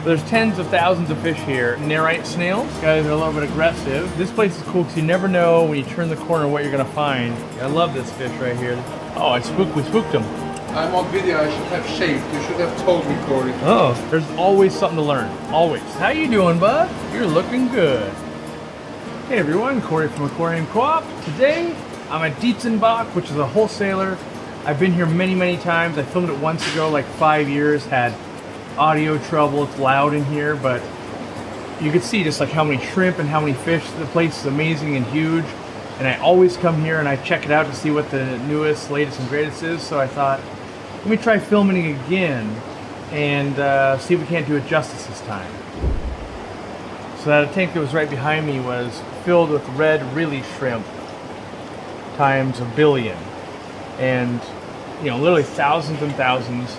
There's tens of thousands of fish here. Nerite snails, guys are a little bit aggressive. This place is cool because you never know when you turn the corner what you're gonna find. I love this fish right here. Oh, we spooked him. I'm on video, I should have shaved. You should have told me, Cory. Oh, there's always something to learn, always. How you doing, bud? You're looking good. Hey everyone, Cory from Aquariumcoop. Today, I'm at Dietzenbach, which is a wholesaler. I've been here many, many times. I filmed it once ago, like 5 years, had audio trouble, it's loud in here, but you can see just like how many shrimp and how many fish. The place is amazing and huge, and I always come here and I check it out to see what the newest, latest, and greatest is. So I thought, let me try filming it again and see if we can't do it justice this time. So that tank that was right behind me was filled with red rili shrimp times a billion, and you know, literally thousands and thousands.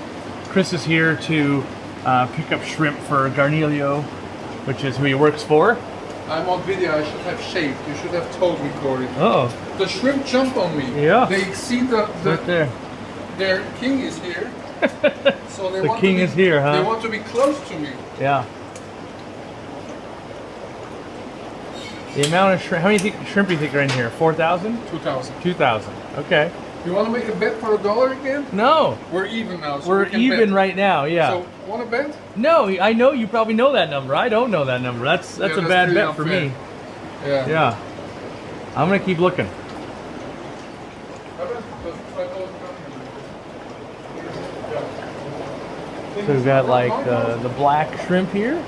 Chris is here to pick up shrimp for Garnilio, which is who he works for. I'm on video, I should have shaved. You should have told me, Cory. Oh. The shrimp jump on me. Yeah. They see right there. Their king is here. So they The king is here, huh? They want to be close to me. Yeah. The amount of shrimp, how many shrimp do you think are in here? 4,000? 2,000. 2,000. Okay. You want to make a bet for $1 again? No. We're even now. So We're we can even bet. right now, yeah. So, want to bet? No, I know you probably know that number. I don't know that number. That's a bad pretty bet for unfair. me. Yeah. Yeah. I'm gonna keep looking. So we've got like the black shrimp here.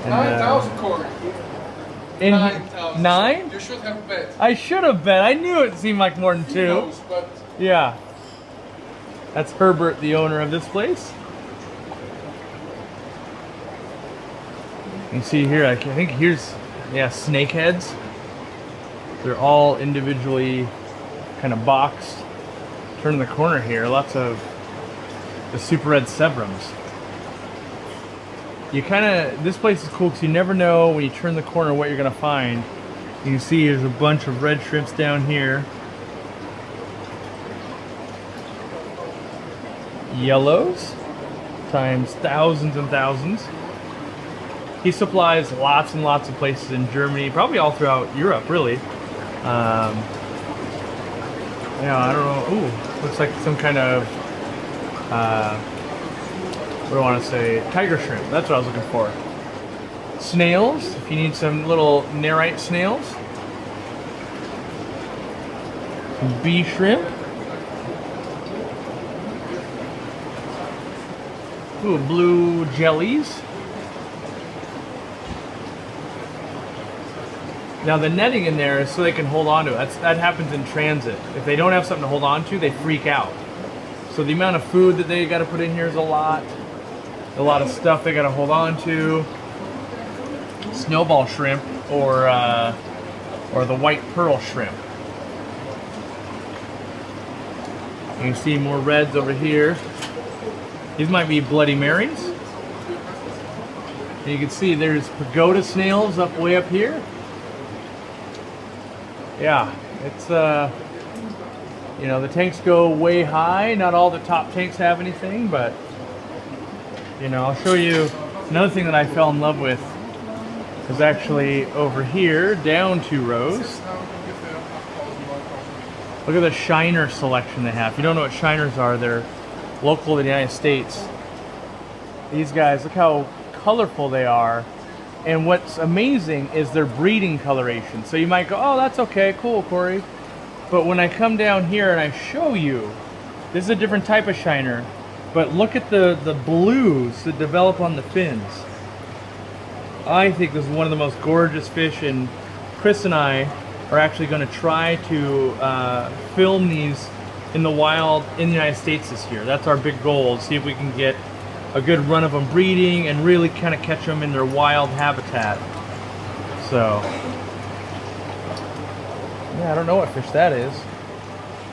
And, 9,000, Cory. in 9,000. 9? You should have bet. I should have bet. I knew it seemed like more than Who 2. knows, but Yeah. That's Herbert, the owner of this place. You can see here, I think here's, yeah, snakeheads. They're all individually kind of boxed. Turn the corner here, lots of the super red severums. You kind of, this place is cool because you never know when you turn the corner what you're going to find. You can see there's a bunch of red shrimps down here. Yellows times thousands and thousands. He supplies lots and lots of places in Germany, probably all throughout Europe, really. Yeah, I don't know. Ooh, looks like some kind of what do I want to say? Tiger shrimp. That's what I was looking for. Snails, if you need some little nerite snails. Some bee shrimp. Ooh, blue jellies. Now the netting in there is so they can hold on to it. That happens in transit. If they don't have something to hold on to, they freak out. So the amount of food that they got to put in here is a lot. A lot of stuff they got to hold on to. Snowball shrimp or the white pearl shrimp. You can see more reds over here. These might be Bloody Marys. And you can see there's pagoda snails way up here. Yeah, it's you know, the tanks go way high. Not all the top tanks have anything, but you know, I'll show you another thing that I fell in love with is actually over here, down 2 rows. Look at the shiner selection they have. If you don't know what shiners are, they're local to the United States. These guys, look how colorful they are. And what's amazing is their breeding coloration. So you might go, oh, that's okay, cool, Cory. But when I come down here and I show you, this is a different type of shiner. But look at the blues that develop on the fins. I think this is one of the most gorgeous fish, and Chris and I are actually going to try to film these in the wild in the United States this year. That's our big goal, see if we can get a good run of them breeding and really kind of catch them in their wild habitat. So, yeah, I don't know what fish that is.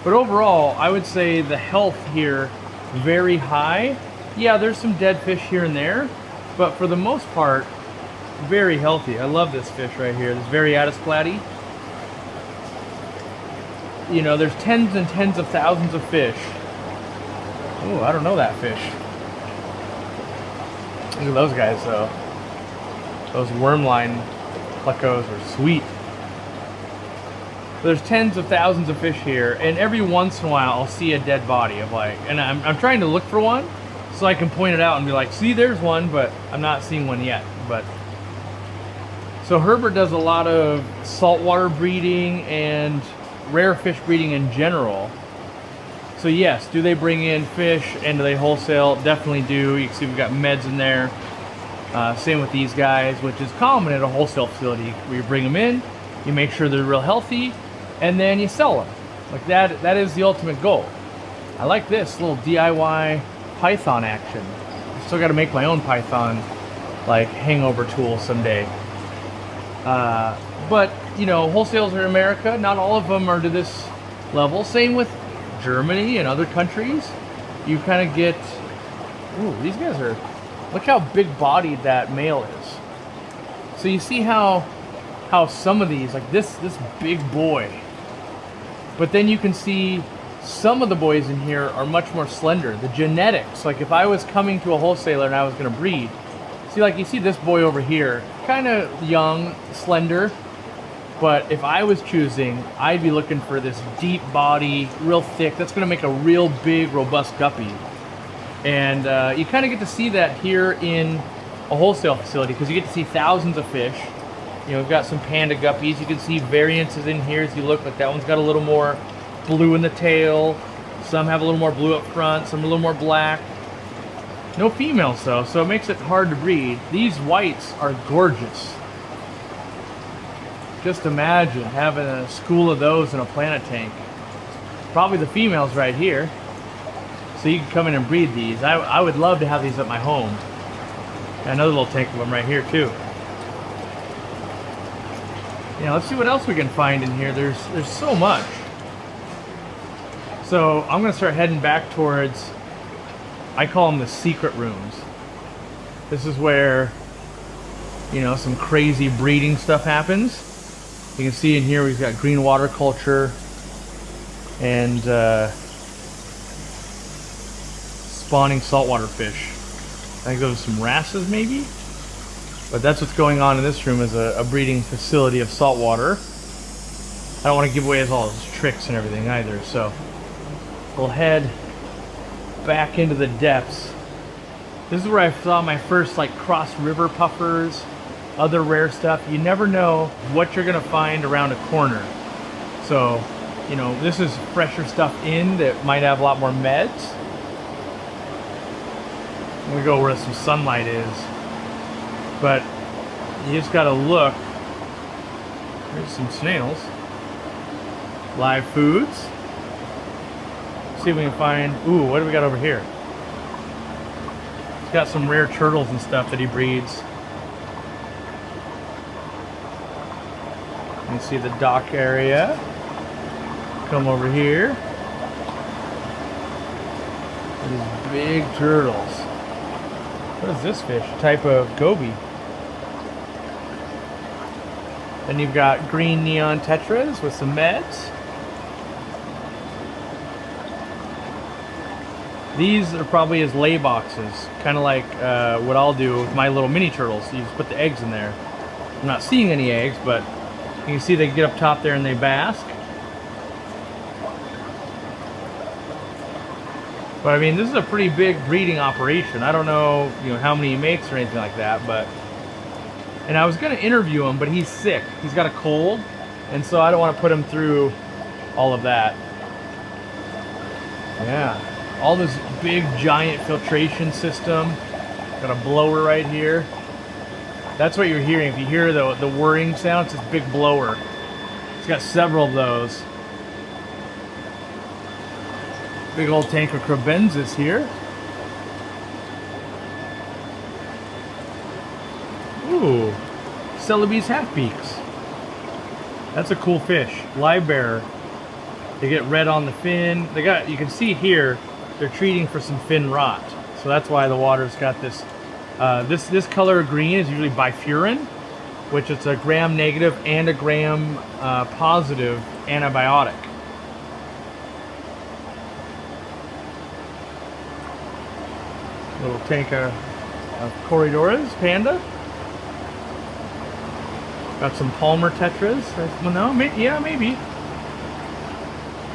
But overall, I would say the health here, very high. Yeah, there's some dead fish here and there, but for the most part, very healthy. I love this fish right here, this Variatus platy. You know, there's tens and tens of thousands of fish. Oh, I don't know that fish. Look at those guys though. Those wormline plecos are sweet. There's tens of thousands of fish here, and every once in a while I'll see a dead body of like, and I'm trying to look for one so I can point it out and be like, see, there's one, but I'm not seeing one yet. But so Herbert does a lot of saltwater breeding and rare fish breeding in general. So yes, do they bring in fish and do they wholesale? Definitely do. You can see we've got meds in there. Same with these guys, which is common at a wholesale facility where you bring them in, you make sure they're real healthy, and then you sell them. Like that is the ultimate goal. I like this little DIY python action. I still got to make my own python like hangover tool someday. But you know, wholesales are in America. Not all of them are to this level. Same with Germany and other countries. You kind of get, ooh, these guys are, look how big bodied that male is. So you see how some of these, like this big boy, but then you can see some of the boys in here are much more slender. The genetics, like if I was coming to a wholesaler and I was going to breed, see, like you see this boy over here, kind of young, slender, but if I was choosing, I'd be looking for this deep body, real thick. That's going to make a real big, robust guppy. And you kind of get to see that here in a wholesale facility because you get to see thousands of fish. You know, we've got some panda guppies. You can see variances in here as you look. Like that one's got a little more blue in the tail. Some have a little more blue up front. Some a little more black. No females though, so it makes it hard to breed. These whites are gorgeous. Just imagine having a school of those in a planet tank. Probably the females right here. So you can come in and breed these. I would love to have these at my home. Got another little tank of them right here too. Yeah, let's see what else we can find in here. There's so much. So I'm gonna start heading back towards, I call them the secret rooms. This is where, you know, some crazy breeding stuff happens. You can see in here we've got green water culture and spawning saltwater fish. I think those are some wrasses maybe? But that's what's going on in this room, is a breeding facility of saltwater. I don't want to give away all those tricks and everything either, so we'll head back into the depths. This is where I saw my first like cross river puffers, other rare stuff. You never know what you're gonna find around a corner. So, you know, this is fresher stuff in that might have a lot more meds. I'm gonna go where some sunlight is. But you just gotta look. There's some snails. Live foods. See if we can find, ooh, what do we got over here? He's got some rare turtles and stuff that he breeds. You can see the dock area. Come over here. These big turtles. What is this fish? A type of goby. Then you've got green neon tetras with some meds. These are probably his lay boxes, kind of like what I'll do with my little mini turtles. You just put the eggs in there. I'm not seeing any eggs, but you can see they get up top there and they bask. But I mean, this is a pretty big breeding operation. I don't know, you know, how many he makes or anything like that, but. And I was gonna interview him, but he's sick. He's got a cold, and so I don't want to put him through all of that. Yeah, all this big giant filtration system. Got a blower right here. That's what you're hearing. If you hear the whirring sound, it's this big blower. It's got several of those. Big old tank of kribensis here. Ooh, celebes halfbeaks. That's a cool fish. Live bearer. They get red on the fin. They got, you can see here, they're treating for some fin rot. So that's why the water's got this. This color of green is usually bifurin, which is a gram negative and a gram positive antibiotic. Little tank of Corridoras, panda. Got some Palmer tetras. Well, no, yeah, maybe.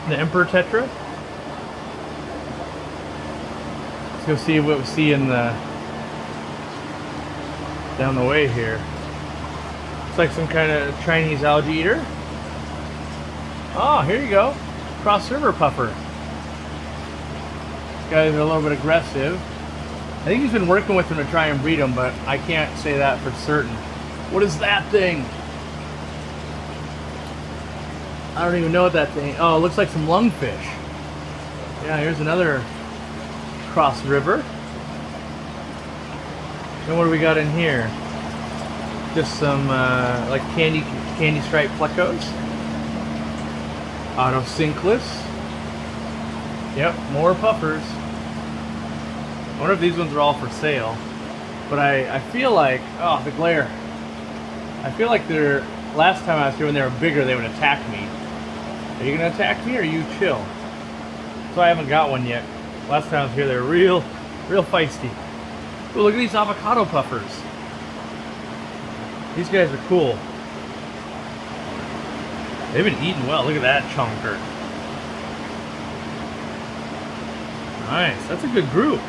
The Emperor tetra. Let's go see what we see in the down the way here. It's like some kind of Chinese algae eater. Oh, here you go. Cross river puffer. These guys are a little bit aggressive. I think he's been working with them to try and breed them, but I can't say that for certain. What is that thing? I don't even know what that thing. Oh, it looks like some lungfish. Yeah, here's another cross river. And what do we got in here? Just some like candy striped plecos. Otocinclus. Yep, more puffers. I wonder if these ones are all for sale. But I feel like, oh, the glare. I feel like they're, last time I was here when they were bigger, they would attack me. Are you gonna attack me or you chill? So I haven't got one yet. Last time I was here, they were real feisty. Ooh, look at these avocado puffers. These guys are cool. They've been eating well. Look at that chunker. Nice. That's a good group.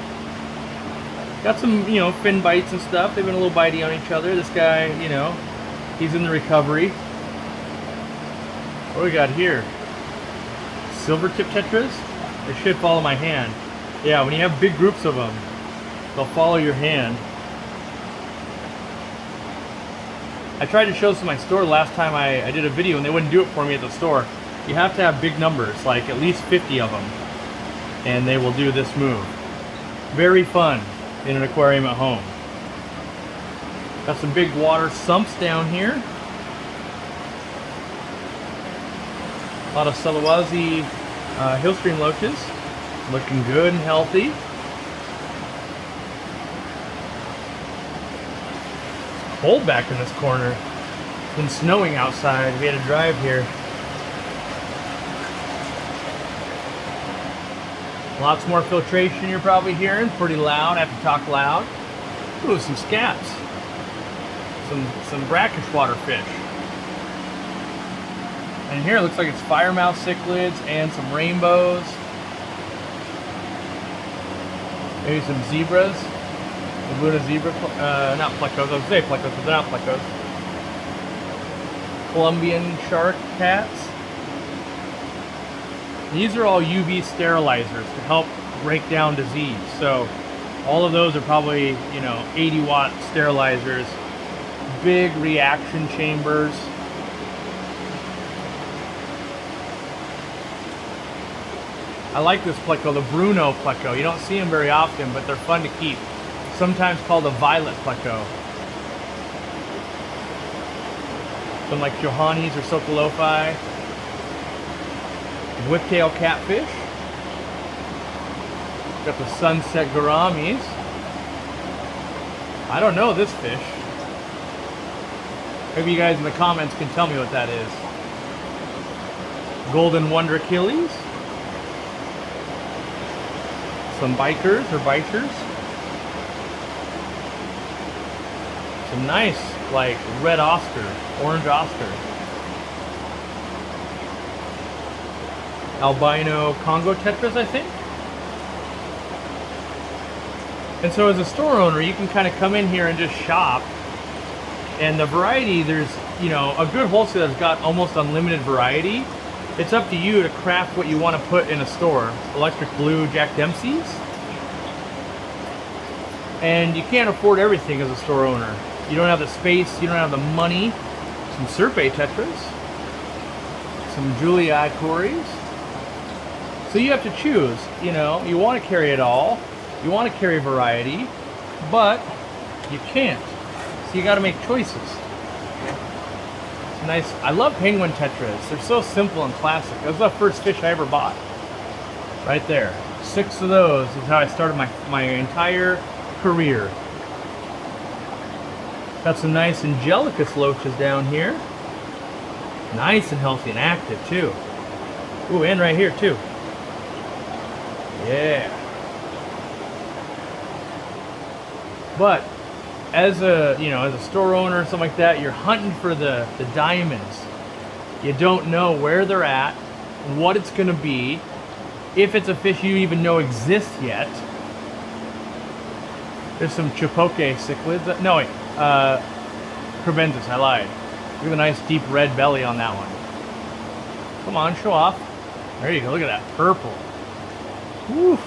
Got some, you know, fin bites and stuff. They've been a little bitey on each other. This guy, you know, he's in the recovery. What do we got here? Silver tip tetras? They should follow my hand. Yeah, when you have big groups of them, they'll follow your hand. I tried to show this in my store last time I did a video and they wouldn't do it for me at the store. You have to have big numbers, like at least 50 of them, and they will do this move. Very fun in an aquarium at home. Got some big water sumps down here. A lot of celebes hill stream loaches. Looking good and healthy. It's cold back in this corner. It's been snowing outside. We had to drive here. Lots more filtration you're probably hearing. Pretty loud. I have to talk loud. Ooh, some scats. Some brackish water fish. And here it looks like it's firemouth cichlids and some rainbows. Maybe some zebras. Laguna zebra, not plecos. I was say plecos, but they're not plecos. Colombian shark cats. These are all UV sterilizers to help break down disease. So all of those are probably, you know, 80-watt sterilizers. Big reaction chambers. I like this pleco, the Bruno pleco. You don't see them very often, but they're fun to keep. Sometimes called a violet pleco. Some like Johannes or Socolofi. Whiptail catfish. Got the sunset gouramis. I don't know this fish. Maybe you guys in the comments can tell me what that is. Golden Wonder Achilles. Some bikers or biters. Some nice, like, red Oscar, orange Oscar. Albino Congo tetras, I think. And so as a store owner, you can kind of come in here and just shop. And the variety, there's, you know, a good wholesaler's got almost unlimited variety. It's up to you to craft what you want to put in a store. Electric blue Jack Dempsey's. And you can't afford everything as a store owner. You don't have the space, you don't have the money. Some Serpe tetras. Some Julii Cories. So you have to choose, you know, you want to carry it all. You want to carry variety, but you can't. So you got to make choices. It's nice. I love penguin tetras. They're so simple and classic. That was the first fish I ever bought. Right there. 6 of those is how I started my entire career. Got some nice Angelicus loaches down here. Nice and healthy and active too. Ooh, and right here too. Yeah. But as a, as a store owner or something like that, you're hunting for the diamonds. You don't know where they're at, what it's going to be, if it's a fish you even know exists yet. There's some chipotle cichlids. No, wait. Kribensis, I lied. Look at the nice deep red belly on that one. Come on, show off. There you go. Look at that purple. Woo.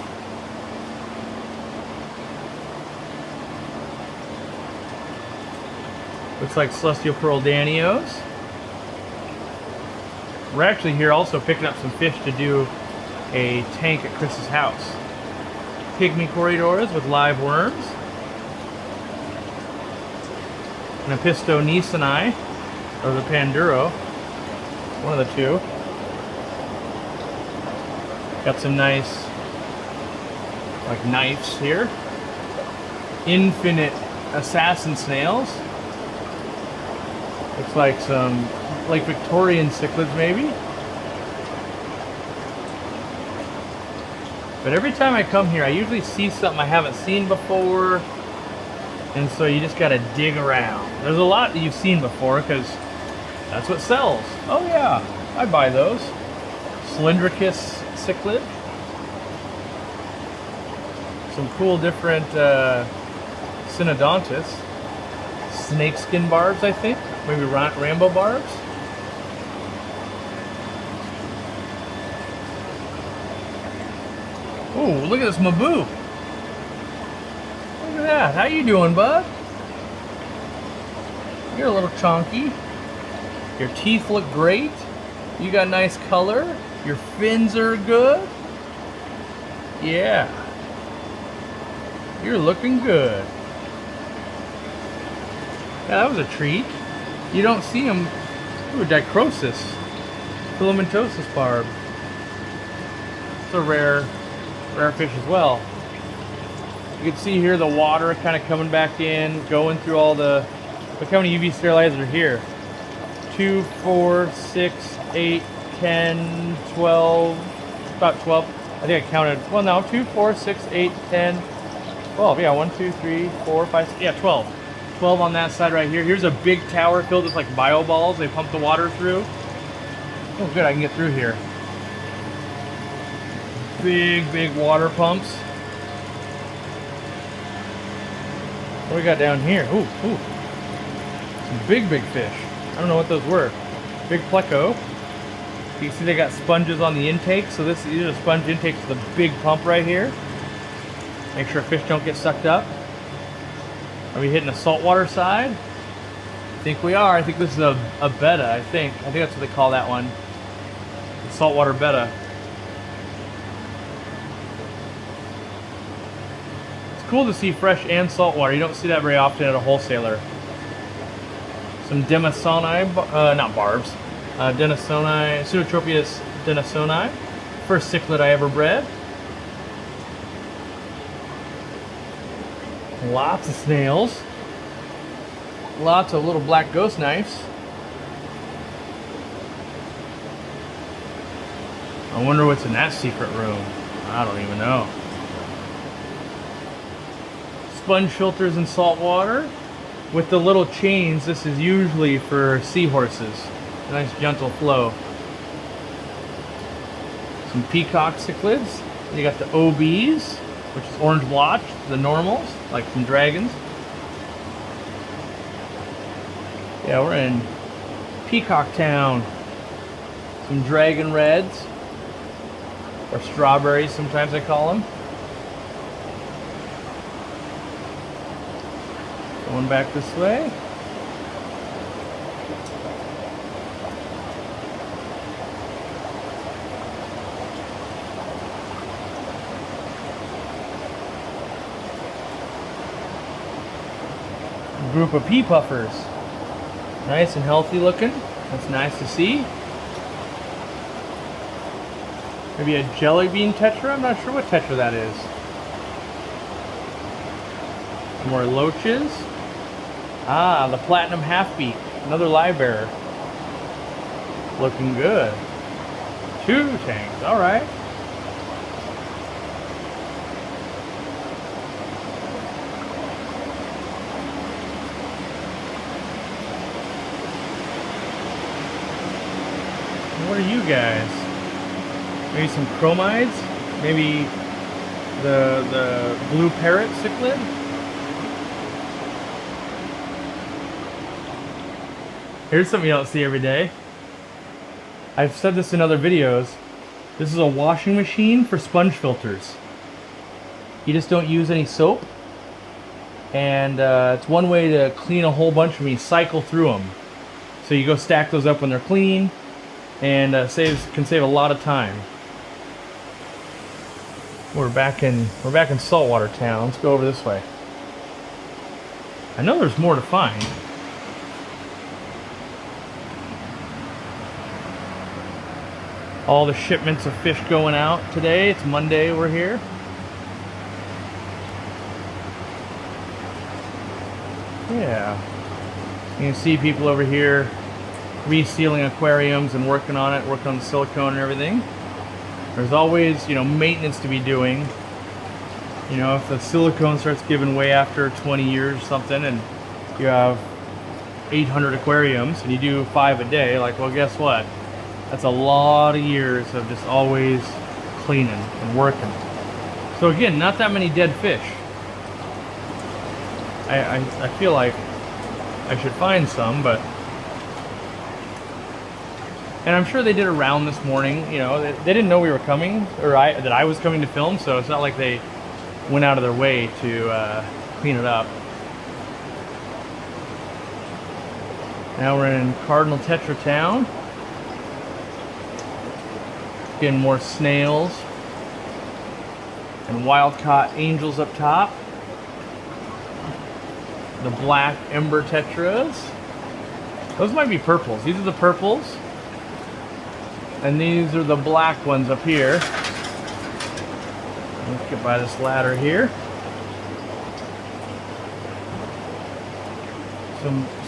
Looks like celestial pearl danios. We're actually here also picking up some fish to do a tank at Chris's house. Pygmy corridors with live worms. And a Pisto nisoni, or the Panduro. One of the two. Got some nice, like, knives here. Infinite assassin snails. Looks like some Lake Victorian cichlids, maybe. But every time I come here, I usually see something I haven't seen before. And so you just gotta dig around. There's a lot that you've seen before because that's what sells. Oh yeah, I buy those. Cylindricus cichlid. Some cool different synodontis. Snakeskin barbs, I think. Maybe rainbow barbs. Oh, look at this Maboo. Look at that. How you doing, bud? You're a little chonky. Your teeth look great. You got nice color. Your fins are good. Yeah. You're looking good. Yeah, that was a treat. You don't see them. Ooh, dicrosis. Filamentosus barb. It's a rare fish as well. You can see here the water kind of coming back in, going through all the, look how many UV sterilizers are here. 2, 4, 6, 8, 10, 12, about 12. I think I counted, well no, 2, 4, 6, 8, 10, 12. Yeah, 1, 2, 3, 4, 5, 6, yeah, 12. 12 on that side right here. Here's a big tower filled with like bio balls. They pump the water through. Oh good, I can get through here. Big water pumps. What do we got down here? Ooh. Some big fish. I don't know what those were. Big pleco. You see they got sponges on the intake. So these are the sponge intakes with a big pump right here. Make sure fish don't get sucked up. Are we hitting a saltwater side? I think we are. I think this is a betta, I think. I think that's what they call that one. The saltwater betta. It's cool to see fresh and saltwater. You don't see that very often at a wholesaler. Some Denisoni, not barbs. Denisoni, Pseudotropius denisoni. First cichlid I ever bred. Lots of snails. Lots of little black ghost knives. I wonder what's in that secret room. I don't even know. Sponge filters in salt water. With the little chains, this is usually for seahorses. A nice gentle flow. Some peacock cichlids. You got the OBs, which is orange blotch, the normals, like some dragons. Yeah, we're in Peacock Town. Some dragon reds, or strawberries sometimes I call them. Going back this way. Group of pea puffers. Nice and healthy looking. That's nice to see. Maybe a jelly bean tetra? I'm not sure what tetra that is. Some more loaches. Ah, the platinum halfbeak. Another live bearer. Looking good. 2 tanks. Alright. What are you guys? Maybe some chromides? Maybe the blue parrot cichlid? Here's something you don't see every day. I've said this in other videos. This is a washing machine for sponge filters. You just don't use any soap. And it's one way to clean a whole bunch of them. You cycle through them. So you go stack those up when they're clean, and can save a lot of time. We're back in saltwater town. Let's go over this way. I know there's more to find. All the shipments of fish going out today. It's Monday. We're here. Yeah. You can see people over here resealing aquariums and working on it, working on the silicone and everything. There's always, maintenance to be doing. If the silicone starts giving way after 20 years or something, and you have 800 aquariums and you do 5 a day, well, guess what? That's a lot of years of just always cleaning and working. So again, not that many dead fish. I feel like I should find some, but... And I'm sure they did a round this morning. They didn't know we were coming, or that I was coming to film, so it's not like they went out of their way to clean it up. Now we're in Cardinal Tetra Town. Getting more snails and wild-caught angels up top. The black ember tetras. Those might be purples. These are the purples. And these are the black ones up here. Let's get by this ladder here.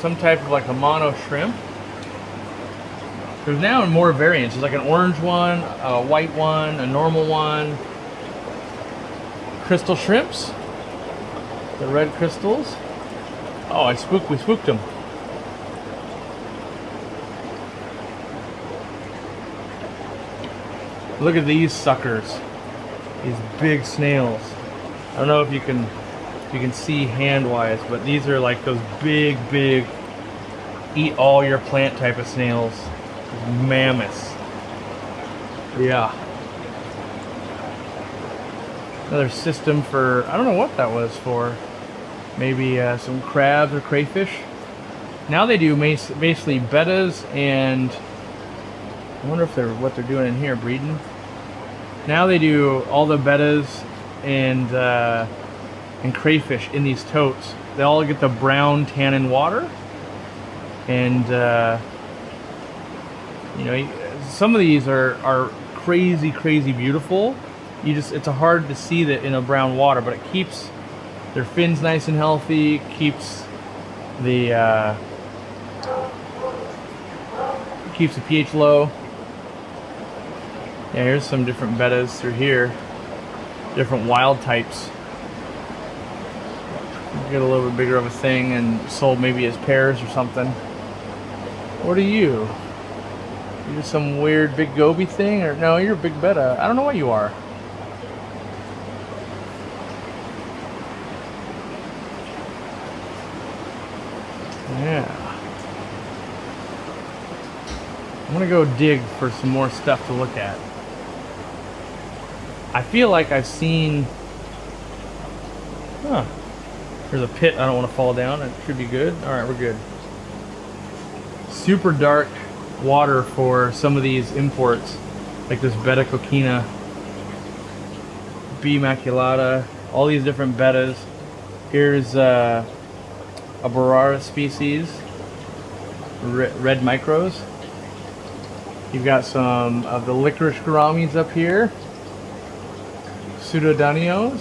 Some type of a mono shrimp. There's now more variants. There's an orange one, a white one, a normal one. Crystal shrimps. The red crystals. Oh, we spooked them. Look at these suckers. These big snails. I don't know if you can see hand-wise, but these are those big, eat all your plant type of snails. Mammoths. Yeah. Another system for, I don't know what that was for. Maybe some crabs or crayfish. Now they do basically bettas and I wonder if what they're doing in here, breeding. Now they do all the bettas and crayfish in these totes. They all get the brown tannin water, and some of these are crazy beautiful. It's hard to see that in a brown water, but it keeps their fins nice and healthy. Keeps the pH low. Yeah, here's some different bettas through here. Different wild types. Get a little bit bigger of a thing and sold maybe as pairs or something. What are you? You're some weird big goby thing? Or no, you're a big betta. I don't know what you are. Yeah. I'm gonna go dig for some more stuff to look at. I feel like I've seen... Huh. There's a pit. I don't want to fall down. It should be good. Alright, we're good. Super dark water for some of these imports. Like this betta coquina, B maculata, all these different bettas. Here's a Barara species, red micros. You've got some of the licorice gouramis up here, pseudodonios.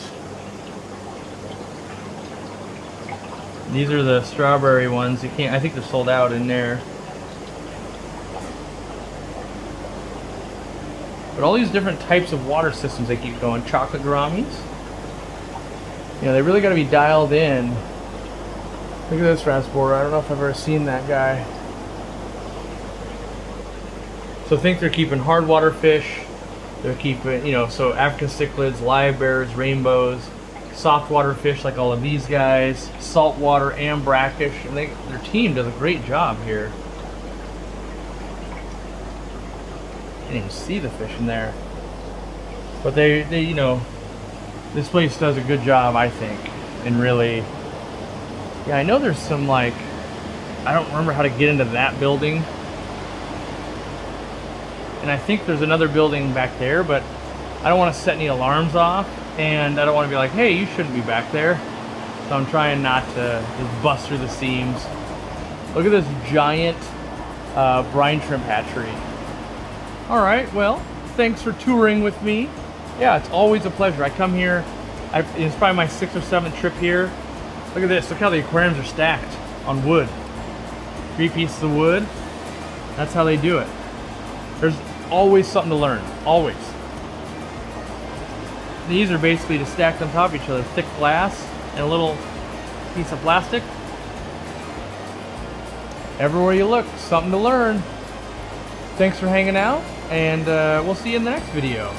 These are the strawberry ones. You can't. I think they're sold out in there. But all these different types of water systems they keep going. Chocolate gouramis. They really got to be dialed in. Look at this rasborer. I don't know if I've ever seen that guy. So think they're keeping hard water fish. They're keeping, you know, so African cichlids, live bears, rainbows, soft water fish like all of these guys, saltwater and brackish, and their team does a great job here. You can't even see the fish in there, but they you know, this place does a good job, I think. And really, yeah, I know there's some, like, I don't remember how to get into that building, and I think there's another building back there, but I don't want to set any alarms off, and I don't want to be like, hey, you shouldn't be back there. So I'm trying not to just bust through the seams. Look at this giant brine shrimp hatchery. All right, well, thanks for touring with me. Yeah, it's always a pleasure. I come here, it's probably my 6th or 7th trip here. Look at this, look how the aquariums are stacked on wood. 3 pieces of wood, that's how they do it. There's always something to learn, always. These are basically just stacked on top of each other, thick glass and a little piece of plastic. Everywhere you look, something to learn. Thanks for hanging out, and we'll see you in the next video.